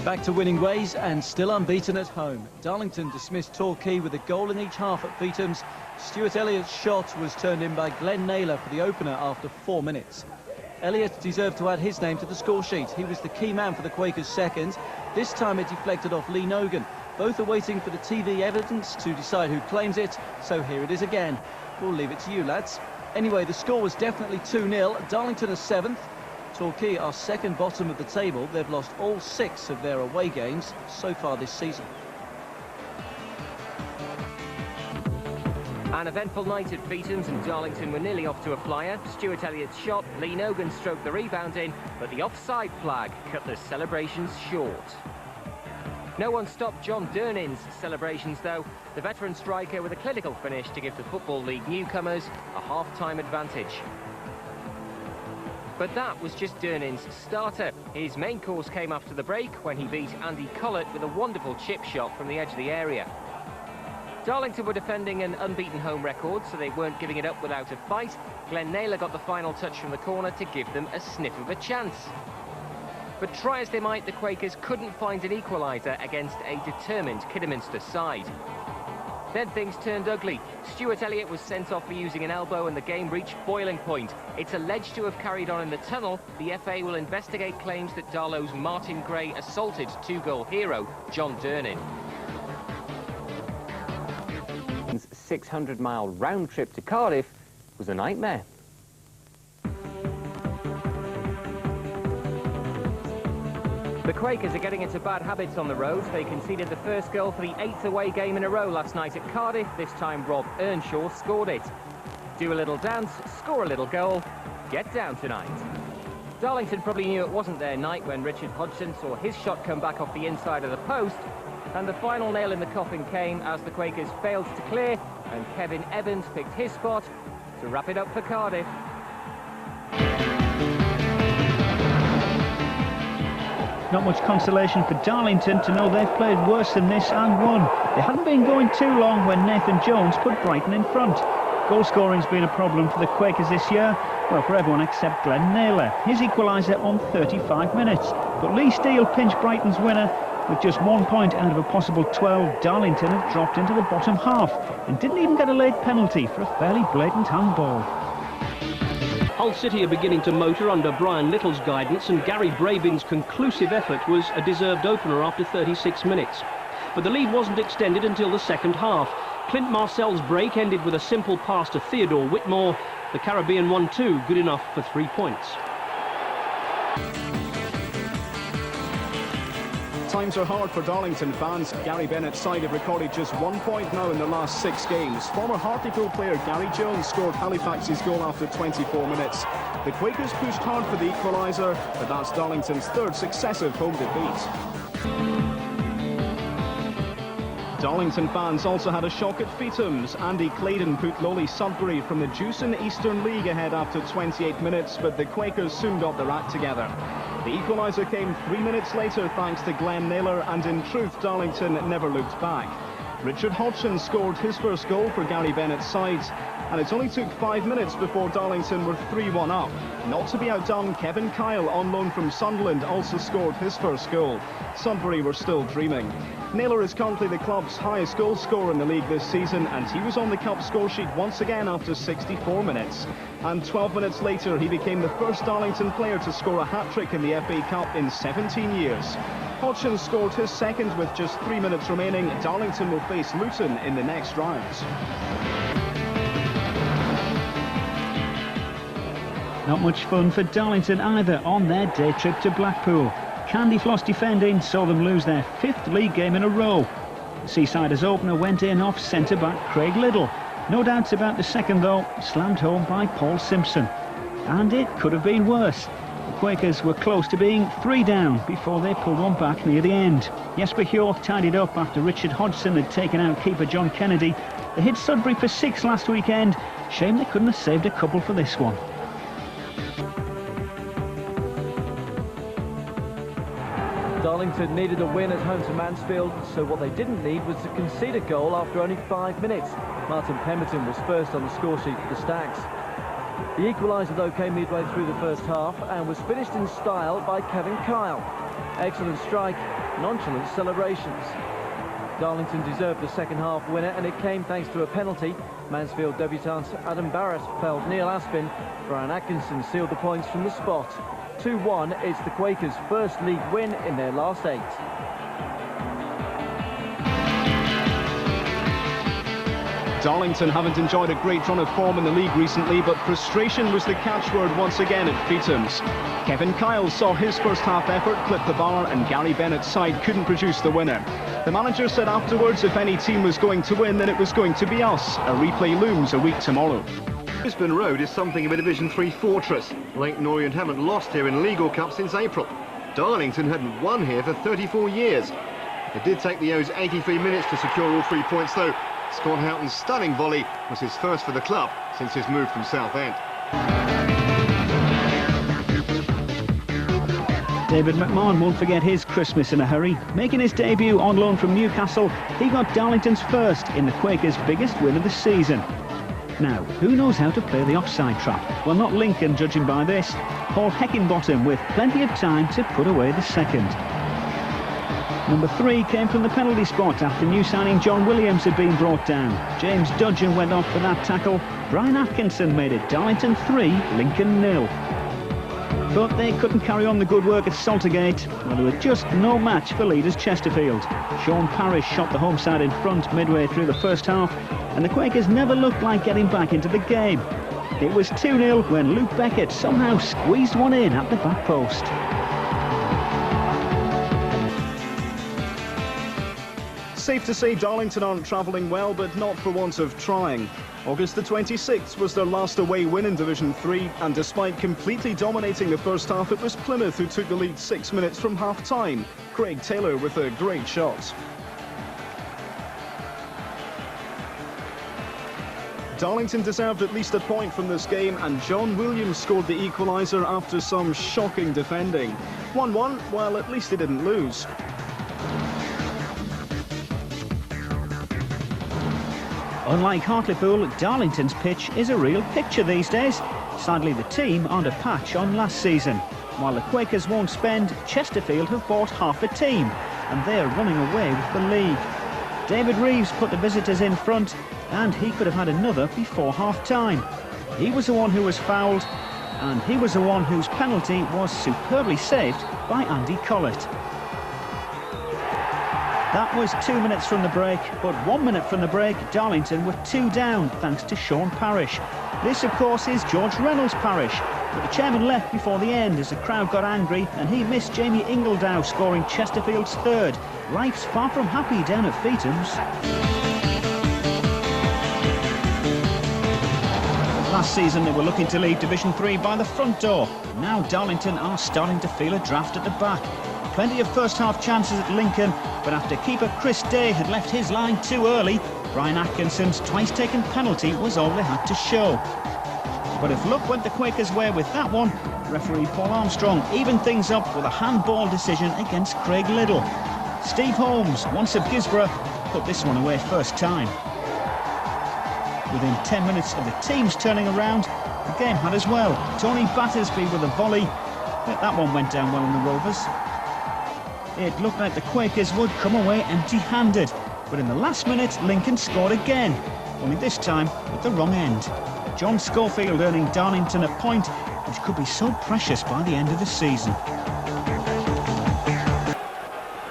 Back to winning ways and still unbeaten at home. Darlington dismissed Torquay with a goal in each half at Feetham's. Stuart Elliott's shot was turned in by Glenn Naylor for the opener after 4 minutes. Elliott deserved to add his name to the score sheet. He was the key man for the Quakers' second. This time it deflected off Lee Nogan. Both are waiting for the TV evidence to decide who claims it, so here it is again. We'll leave it to you, lads. Anyway, the score was definitely 2-0. Darlington are 7th. Torquay are second bottom of the table. They've lost all 6 of their away games so far this season. An eventful night at Feetham's, and Darlington were nearly off to a flyer. Stuart Elliott's shot, Lee Nogan stroked the rebound in, but the offside flag cut the celebrations short. No one stopped John Durnin's celebrations, though. The veteran striker with a clinical finish to give the Football League newcomers a half-time advantage. But that was just Durnin's starter. His main course came after the break when he beat Andy Collet with a wonderful chip shot from the edge of the area. Darlington were defending an unbeaten home record, so they weren't giving it up without a fight. Glenn Naylor got the final touch from the corner to give them a sniff of a chance. But try as they might, the Quakers couldn't find an equaliser against a determined Kidderminster side. Then things turned ugly. Stuart Elliott was sent off for using an elbow and the game reached boiling point. It's alleged to have carried on in the tunnel. The FA will investigate claims that Darlow's Martin Gray assaulted two-goal hero John Durnin. 600-mile round trip to Cardiff was a nightmare. The Quakers are getting into bad habits on the road. They conceded the first goal for the 8th away game in a row last night at Cardiff. This time Rob Earnshaw scored it. Do a little dance, score a little goal, get down tonight. Darlington probably knew it wasn't their night when Richard Hodgson saw his shot come back off the inside of the post, and the final nail in the coffin came as the Quakers failed to clear and Kevin Evans picked his spot to wrap it up for Cardiff. Not much consolation for Darlington to know they've played worse than this and won. They hadn't been going too long when Nathan Jones put Brighton in front. Goal scoring's been a problem for the Quakers this year, well, for everyone except Glenn Naylor. His equaliser on 35 minutes. But Lee Steele pinched Brighton's winner. With just 1 point out of a possible 12, Darlington have dropped into the bottom half and didn't even get a late penalty for a fairly blatant handball. Hull City are beginning to motor under Brian Little's guidance, and Gary Brabin's conclusive effort was a deserved opener after 36 minutes. But the lead wasn't extended until the second half. Clint Marcel's break ended with a simple pass to Theodore Whitmore. The Caribbean won 2, good enough for 3 points. Times are hard for Darlington fans. Gary Bennett's side have recorded just 1 point now in the last 6 games. Former Hartlepool player Gary Jones scored Halifax's goal after 24 minutes. The Quakers pushed hard for the equaliser, but that's Darlington's 3rd successive home defeat. Darlington fans also had a shock at Feetham's. Andy Claydon put lowly Sudbury from the Jewson Eastern League ahead after 28 minutes, but the Quakers soon got their act together. The equaliser came 3 minutes later thanks to Glenn Naylor, and in truth Darlington never looked back. Richard Hodgson scored his first goal for Gary Bennett's side, and it only took 5 minutes before Darlington were 3-1 up. Not to be outdone, Kevin Kyle, on loan from Sunderland, also scored his first goal. Sudbury were still dreaming. Naylor is currently the club's highest goal scorer in the league this season, and he was on the cup scoresheet once again after 64 minutes. And 12 minutes later, he became the first Darlington player to score a hat-trick in the FA Cup in 17 years. Hodgson scored his second with just 3 minutes remaining. Darlington will face Luton in the next round. Not much fun for Darlington either on their day trip to Blackpool. Candyfloss defending saw them lose their 5th league game in a row. The Seasiders opener went in off centre-back Craig Liddle. No doubts about the second though, slammed home by Paul Simpson. And it could have been worse. The Quakers were close to being 3 down before they pulled one back near the end. Jesper Hjorth tidied up after Richard Hodgson had taken out keeper John Kennedy. They hit Sudbury for 6 last weekend. Shame they couldn't have saved a couple for this one. Darlington needed a win at home to Mansfield, so what they didn't need was to concede a goal after only 5 minutes. Martin Pemberton was first on the score sheet for the Stags. The equaliser, though, came midway through the first half and was finished in style by Kevin Kyle. Excellent strike, nonchalant celebrations. Darlington deserved the second half winner, and it came thanks to a penalty. Mansfield debutants Adam Barrett felled Neil Aspin. Brian Atkinson sealed the points from the spot. 2-1, it's the Quakers' first league win in their last 8. Darlington haven't enjoyed a great run of form in the league recently, but frustration was the catchword once again at Feetham's. Kevin Kyle saw his first half effort clip the bar, and Gary Bennett's side couldn't produce the winner. The manager said afterwards if any team was going to win, then it was going to be us. A replay looms a week tomorrow. Brisbane Road is something of a Division 3 fortress. Leighton Orient haven't lost here in Legal Cup since April. Darlington hadn't won here for 34 years. It did take the O's 83 minutes to secure all 3 points, though. Scott Houghton's stunning volley was his first for the club since his move from Southend. David McMahon won't forget his Christmas in a hurry. Making his debut on loan from Newcastle, he got Darlington's first in the Quakers' biggest win of the season. Now, who knows how to play the offside trap? Well, not Lincoln, judging by this. Paul Heckingbottom with plenty of time to put away the second. Number 3 came from the penalty spot after new signing John Williams had been brought down. James Dudgeon went off for that tackle. Brian Atkinson made it Darlington 3, Lincoln 0. But they couldn't carry on the good work at Saltergate. Well, they were just no match for leaders Chesterfield. Sean Parrish shot the home side in front midway through the first half, and the Quakers never looked like getting back into the game. It was 2-0 when Luke Beckett somehow squeezed one in at the back post. Safe to say Darlington aren't travelling well, but not for want of trying. August the 26th was their last away win in Division 3, and despite completely dominating the first half, it was Plymouth who took the lead 6 minutes from half-time. Craig Taylor with a great shot. Darlington deserved at least a point from this game, and John Williams scored the equaliser after some shocking defending. 1-1, well, at least they didn't lose. Unlike Hartlepool, Darlington's pitch is a real picture these days. Sadly, the team aren't a patch on last season. While the Quakers won't spend, Chesterfield have bought half a team, and they're running away with the league. David Reeves put the visitors in front, and he could have had another before half-time. He was the one who was fouled, and he was the one whose penalty was superbly saved by Andy Collet. That was 2 minutes from the break, but 1 minute from the break, Darlington were 2 down thanks to Sean Parrish. This, of course, is George Reynolds' Parrish, but the chairman left before the end as the crowd got angry, and he missed Jamie Ingledow scoring Chesterfield's third. Life's far from happy down at Feetham's. Last season they were looking to leave Division 3 by the front door. Now Darlington are starting to feel a draft at the back. Plenty of first-half chances at Lincoln, but after keeper Chris Day had left his line too early, Brian Atkinson's twice-taken penalty was all they had to show. But if luck went the Quakers' way with that one, referee Paul Armstrong evened things up with a handball decision against Craig Liddell. Steve Holmes, once of Gisborough, put this one away first time. Within 10 minutes of the teams turning around, the game had as well. Tony Battersby with a volley, but that one went down well on the Rovers. It looked like the Quakers would come away empty-handed, but in the last minute Lincoln scored again, only this time at the wrong end. John Schofield earning Darlington a point which could be so precious by the end of the season.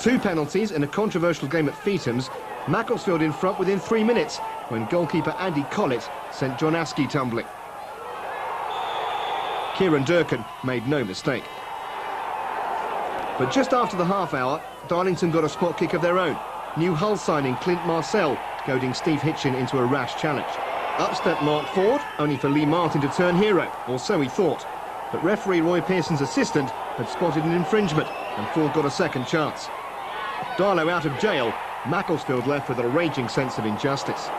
2 penalties in a controversial game at Feetham's. Macclesfield in front within 3 minutes when goalkeeper Andy Collet sent John Askey tumbling. Kieran Durkin made no mistake. But just after the half hour, Darlington got a spot kick of their own. New Hull signing Clint Marcel goading Steve Hitchin into a rash challenge. Up stepped Mark Ford, only for Lee Martin to turn hero, or so he thought. But referee Roy Pearson's assistant had spotted an infringement, and Ford got a second chance. Darlow out of jail, Macclesfield left with a raging sense of injustice.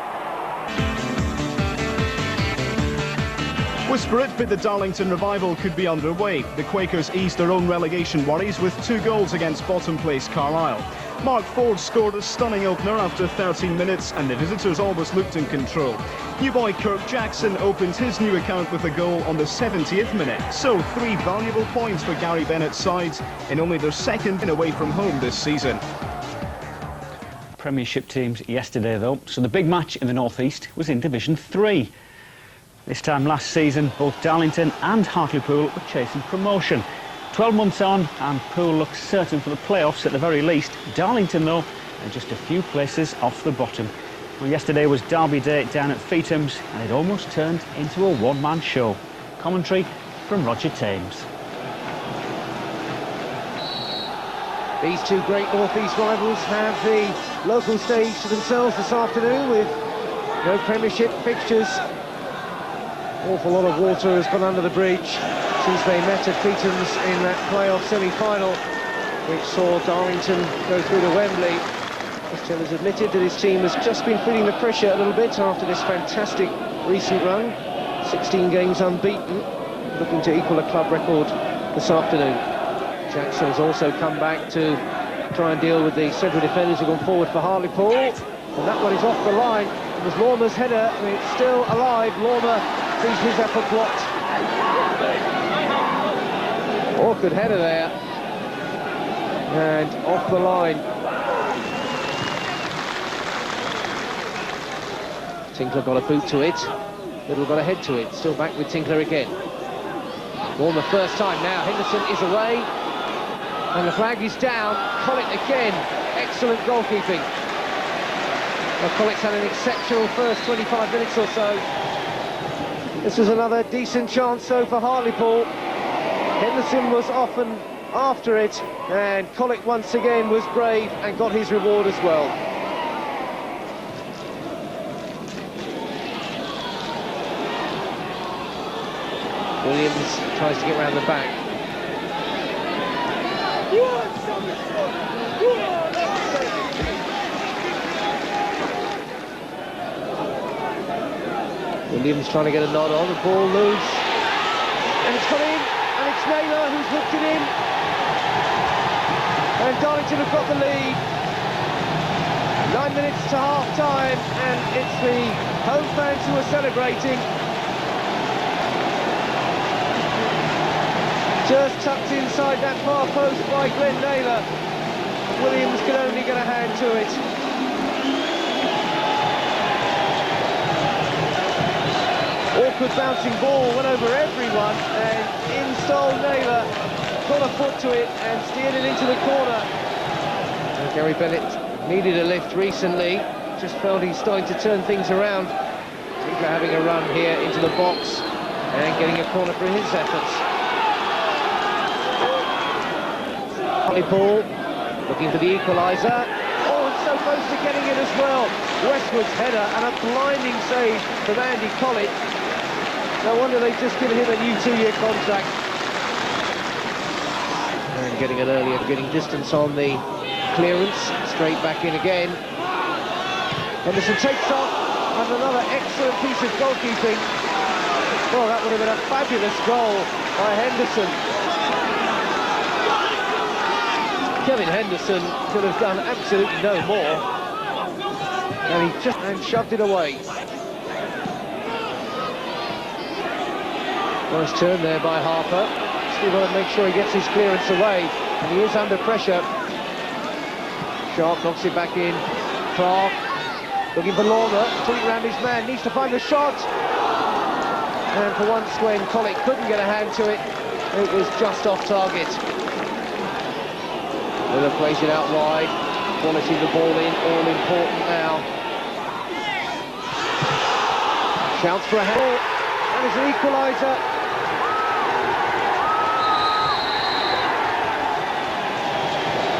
Desperate, but the Darlington revival could be underway. The Quakers eased their own relegation worries with 2 goals against bottom-place Carlisle. Mark Ford scored a stunning opener after 13 minutes, and the visitors always looked in control. New boy Kirk Jackson opened his new account with a goal on the 70th minute. So 3 valuable points for Gary Bennett's side in only their second win away from home this season. Premiership teams yesterday, though, so the big match in the North East was in Division 3. This time last season, both Darlington and Hartlepool were chasing promotion. 12 months on, and Poole looks certain for the playoffs at the very least. Darlington, though, are just a few places off the bottom. Well, yesterday was Derby Day down at Feetham's, and it almost turned into a one-man show. Commentary from Roger Thames. These 2 great North East rivals have the local stage to themselves this afternoon with no Premiership fixtures. Awful lot of water has gone under the bridge since they met at Feetham's in that playoff semi-final, which saw Darlington go through to Wembley. Still has admitted that his team has just been feeling the pressure a little bit after this fantastic recent run. 16 games unbeaten, looking to equal a club record this afternoon. Jackson has also come back to try and deal with the central defenders who've gone forward for Hartlepool, and that one is off the line. It was Lormer's header, and it's still alive. Lormer sees his effort blocked. Awkward header there, and off the line. Tinkler got a boot to it, Little got a head to it, still back with Tinkler again. Lormer first time now, Henderson is away, and the flag is down. Collet again, excellent goalkeeping. Well, Collet's had an exceptional first 25 minutes or so. This was another decent chance though for Hartlepool. Henderson was often after it, and Collet once again was brave and got his reward as well. Williams tries to get round the back. Williams trying to get a nod on, the ball loose, and it's gone in, and it's Naylor who's hooked it in, and Darlington have got the lead. 9 minutes to half-time, and it's the home fans who are celebrating. Just tucked inside that far post by Glenn Naylor. Williams can only get a hand to it. Awkward bouncing ball, went over everyone, and in stole Naylor. Got a foot to it and steered it into the corner. And Gary Bennett needed a lift recently. Just felt he's starting to turn things around. Tinkler having a run here into the box and getting a corner for his efforts. Ball, looking for the equaliser. Oh, it's so close to getting it as well. Westwood's header and a blinding save from Andy Collet. No wonder they've just given him a new 2-year contract. And getting an earlier, getting distance on the clearance. Straight back in again. Henderson takes off, and another excellent piece of goalkeeping. Well, that would have been a fabulous goal by Henderson. Kevin Henderson could have done absolutely no more, and he just shoved it away. Nice turn there by Harper. Still got to make sure he gets his clearance away, and he is under pressure. Sharp knocks it back in. Clark looking for Lormer, putting around his man, needs to find the shot. And for once, when Collet couldn't get a hand to it, it was just off target. Miller plays it out wide, quality of the ball in, all important now. Shouts for a hand, and it's an equaliser.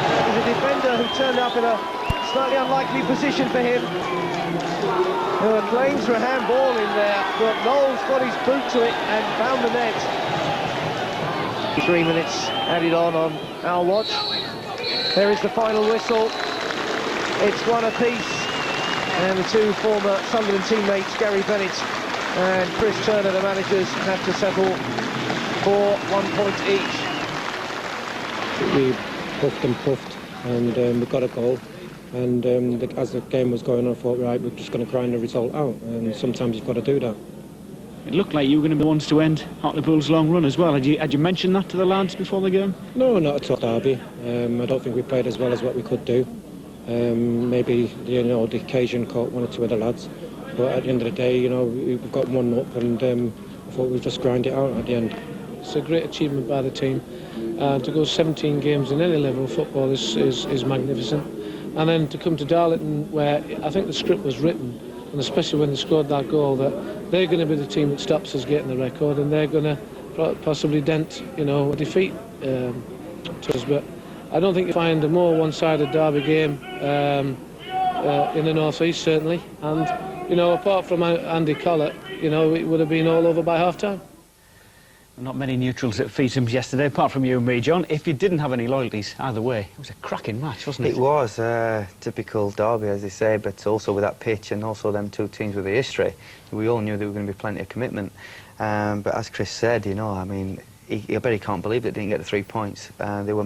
It was a defender who turned up in a slightly unlikely position for him. There were claims for a handball in there, but Knowles got his boot to it and found the net. 3 minutes added on our watch. There is the final whistle. It's one apiece, and the 2 former Sunderland teammates, Gary Bennett and Chris Turner, the managers, have to settle for 1 point each. We puffed and we got a goal, and as the game was going on I thought, right, we're just going to grind the result out, and sometimes you've got to do that. It looked like you were going to be the ones to end Hartlepool's long run as well. Had you mentioned that to the lads before the game? No, not at all, Derby. I don't think we played as well as what we could do. Maybe, you know, the occasion caught one or two of the lads, but at the end of the day, you know, we've got 1 up, and I thought we'd just grind it out at the end. It's a great achievement by the team. To go 17 games in any level of football is magnificent. And then to come to Darlington, where I think the script was written, and especially when they scored that goal, that they're going to be the team that stops us getting the record, and they're going to possibly dent, you know, a defeat to us. But I don't think you find a more one-sided derby game in the North East, certainly. And, you know, apart from Andy Collet, you know, it would have been all over by half-time. Not many neutrals at Feethams yesterday, apart from you and me, John. If you didn't have any loyalties, either way, it was a cracking match, wasn't it? It was a typical derby, as they say, but also with that pitch and also them two teams with the history, we all knew there were going to be plenty of commitment. But as Chris said, you know, I mean, I bet he can't believe they didn't get the 3 points. They were